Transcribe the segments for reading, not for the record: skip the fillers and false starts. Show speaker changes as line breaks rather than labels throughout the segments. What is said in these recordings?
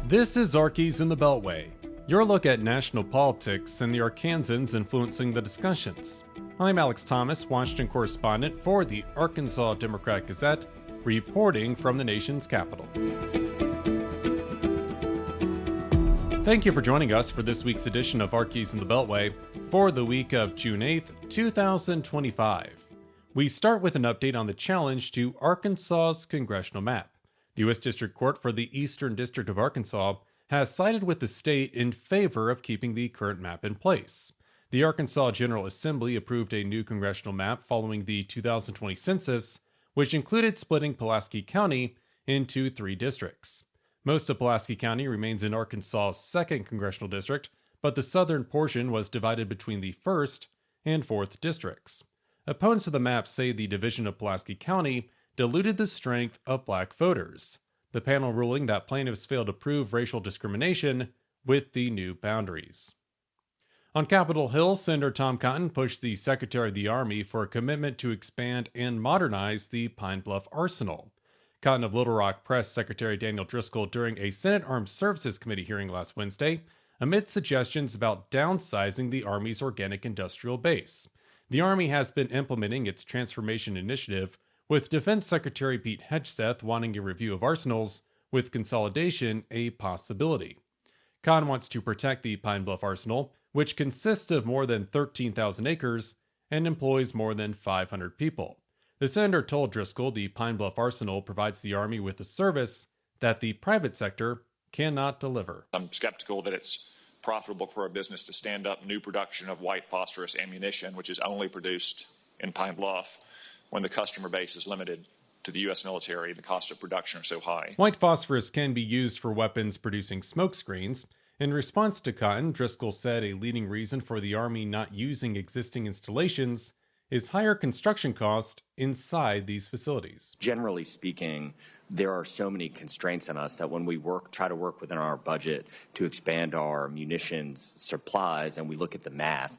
This is Arkies in the Beltway, your look at national politics and the Arkansans influencing the discussions. I'm Alex Thomas, Washington correspondent for the Arkansas Democrat-Gazette, reporting from the nation's capital. Thank you for joining us for this week's edition of Arkies in the Beltway for the week of June 8th, 2025. We start with an update on the challenge to Arkansas's congressional map. The U.S. District Court for the Eastern District of Arkansas has sided with the state in favor of keeping the current map in place. The Arkansas General Assembly approved a new congressional map following the 2020 census, which included splitting Pulaski County into 3 districts. Most of Pulaski County remains in Arkansas's 2nd congressional district, but the southern portion was divided between the 1st and 4th districts. Opponents of the map say the division of Pulaski County diluted the strength of black voters, the panel ruling that plaintiffs failed to prove racial discrimination with the new boundaries. On Capitol Hill, Senator Tom Cotton pushed the Secretary of the Army for a commitment to expand and modernize the Pine Bluff Arsenal. Cotton of Little Rock pressed Secretary Daniel Driscoll during a Senate Armed Services Committee hearing last Wednesday, amid suggestions about downsizing the Army's organic industrial base. The Army has been implementing its transformation initiative, with Defense Secretary Pete Hegseth wanting a review of arsenals, with consolidation a possibility. Cotton wants to protect the Pine Bluff Arsenal, which consists of more than 13,000 acres and employs more than 500 people. The senator told Driscoll the Pine Bluff Arsenal provides the Army with a service that the private sector cannot deliver.
I'm skeptical that it's profitable for a business to stand up new production of white phosphorus ammunition, which is only produced in Pine Bluff, when the customer base is limited to the U.S. military and the cost of production are so high.
White phosphorus can be used for weapons producing smoke screens. In response to Cotton, Driscoll said a leading reason for the Army not using existing installations is higher construction cost inside these facilities.
Generally speaking, there are so many constraints on us that when we try to work within our budget to expand our munitions supplies and we look at the math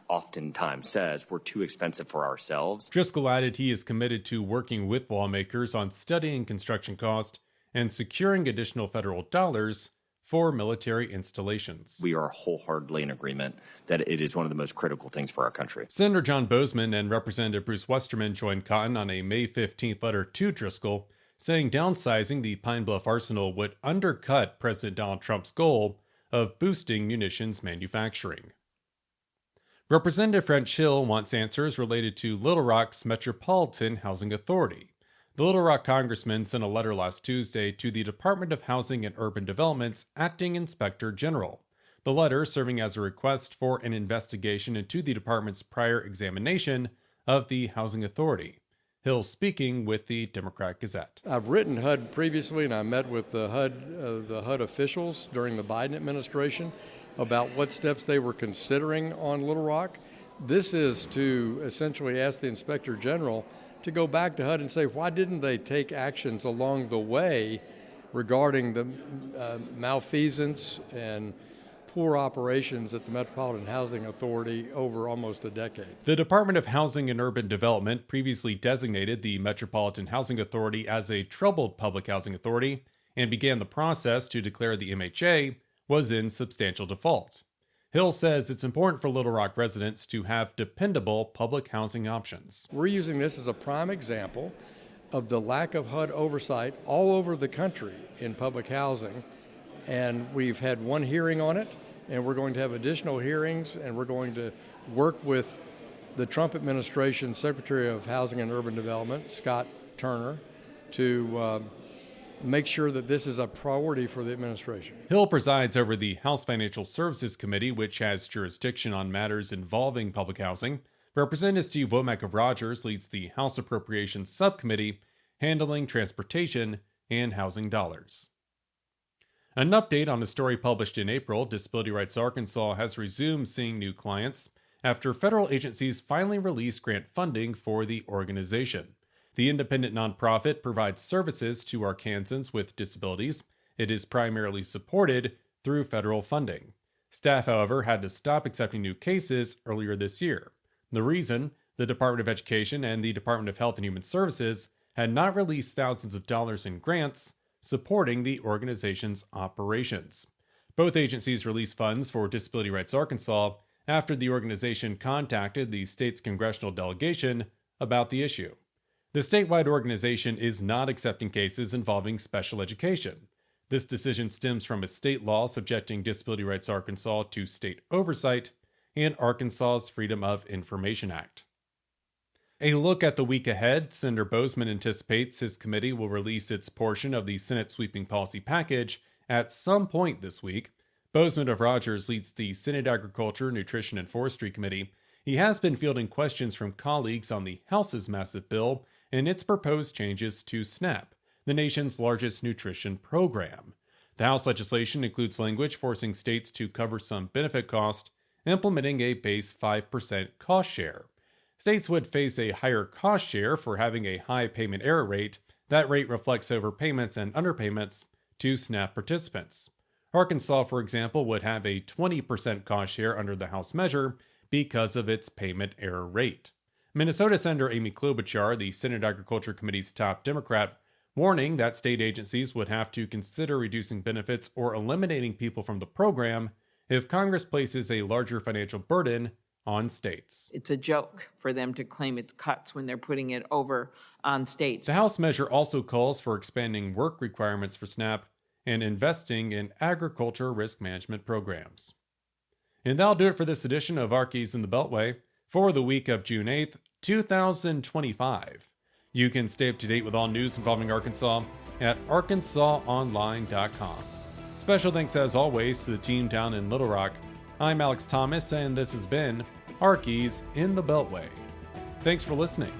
oftentimes says we're too expensive for ourselves.
Driscoll added he is committed to working with lawmakers on studying construction cost and securing additional federal dollars for military installations.
We are wholeheartedly in agreement that it is one of the most critical things for our country.
Senator John Bozeman and Representative Bruce Westerman joined Cotton on a May 15th letter to Driscoll, saying downsizing the Pine Bluff Arsenal would undercut President Donald Trump's goal of boosting munitions manufacturing. Representative French Hill wants answers related to Little Rock's Metropolitan Housing Authority. The Little Rock congressman sent a letter last Tuesday to the Department of Housing and Urban Development's acting inspector general. The letter serving as a request for an investigation into the department's prior examination of the Housing Authority. Hill speaking with the Democrat-Gazette.
I've written HUD previously, and I met with the HUD officials during the Biden administration about what steps they were considering on Little Rock. This is to essentially ask the inspector general to go back to HUD and say, why didn't they take actions along the way regarding the malfeasance and poor operations at the Metropolitan Housing Authority over almost a decade.
The Department of Housing and Urban Development previously designated the Metropolitan Housing Authority as a troubled public housing authority and began the process to declare the MHA was in substantial default. Hill says it's important for Little Rock residents to have dependable public housing options.
We're using this as a prime example of the lack of HUD oversight all over the country in public housing, and we've had one hearing on it, and we're going to have additional hearings, and we're going to work with the Trump administration's Secretary of Housing and Urban Development, Scott Turner, to make sure that this is a priority for the administration.
Hill presides over the House Financial Services Committee, which has jurisdiction on matters involving public housing. Representative Steve Womack of Rogers leads the House Appropriations Subcommittee, handling transportation and housing dollars. An update on a story published in April, Disability Rights Arkansas has resumed seeing new clients after federal agencies finally released grant funding for the organization. The independent nonprofit provides services to Arkansans with disabilities. It is primarily supported through federal funding. Staff, however, had to stop accepting new cases earlier this year. The reason? The Department of Education and the Department of Health and Human Services had not released thousands of dollars in grants supporting the organization's operations. Both agencies released funds for Disability Rights Arkansas after the organization contacted the state's congressional delegation about the issue. The statewide organization is not accepting cases involving special education. This decision stems from a state law subjecting Disability Rights Arkansas to state oversight and Arkansas's Freedom of Information Act. A look at the week ahead, Senator Boozman anticipates his committee will release its portion of the Senate sweeping policy package at some point this week. Boozman of Rogers leads the Senate Agriculture, Nutrition, and Forestry Committee. He has been fielding questions from colleagues on the House's massive bill and its proposed changes to SNAP, the nation's largest nutrition program. The House legislation includes language forcing states to cover some benefit cost, implementing a base 5% cost share. States would face a higher cost share for having a high payment error rate. That rate reflects overpayments and underpayments to SNAP participants. Arkansas, for example, would have a 20% cost share under the House measure because of its payment error rate. Minnesota Senator Amy Klobuchar, the Senate Agriculture Committee's top Democrat, warning that state agencies would have to consider reducing benefits or eliminating people from the program if Congress places a larger financial burden on states.
It's a joke for them to claim it's cuts when they're putting it over on states.
The House measure also calls for expanding work requirements for SNAP and investing in agriculture risk management programs. And that'll do it for this edition of Arkies in the Beltway for the week of June 8th, 2025. You can stay up to date with all news involving Arkansas at arkansasonline.com. Special thanks as always to the team down in Little Rock. I'm Alex Thomas, and this has been Arkies in the Beltway. Thanks for listening.